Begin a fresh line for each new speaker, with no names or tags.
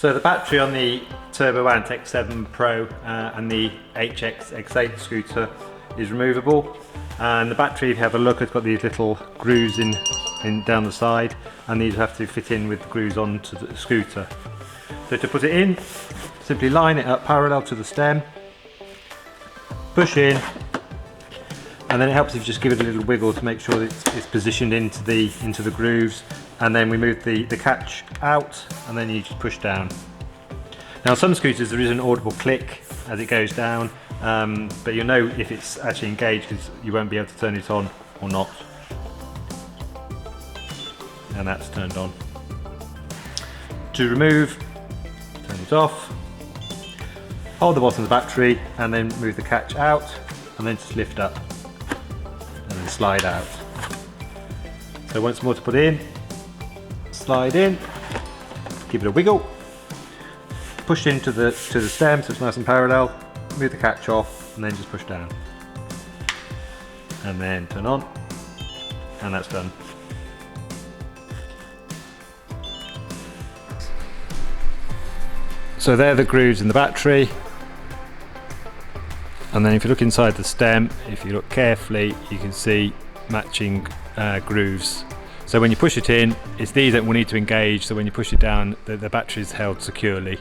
So the battery on the Turboant X7 Pro and the HX X8 scooter is removable, and the battery, if you have a look, has got these little grooves in down the side, and these have to fit in with grooves onto the scooter. So to put it in, simply line it up parallel to the stem, push in, and then it helps if you just give it a little wiggle to make sure that it's positioned into the grooves, and then we move the catch out, and then you just push down. Now on some scooters there is an audible click as it goes down, but you'll know if it's actually engaged because you won't be able to turn it on or not. And that's turned on. To remove, turn it off, hold the bottom of the battery and then move the catch out, and then just lift up and then slide out. So once more to put in, slide in, give it a wiggle, push into the stem so it's nice and parallel, move the catch off and then just push down. And then turn on, and that's done. So there are the grooves in the battery, and then if you look inside the stem, if you look carefully, you can see matching grooves. So when you push it in, it's these that will need to engage, so when you push it down, the battery is held securely.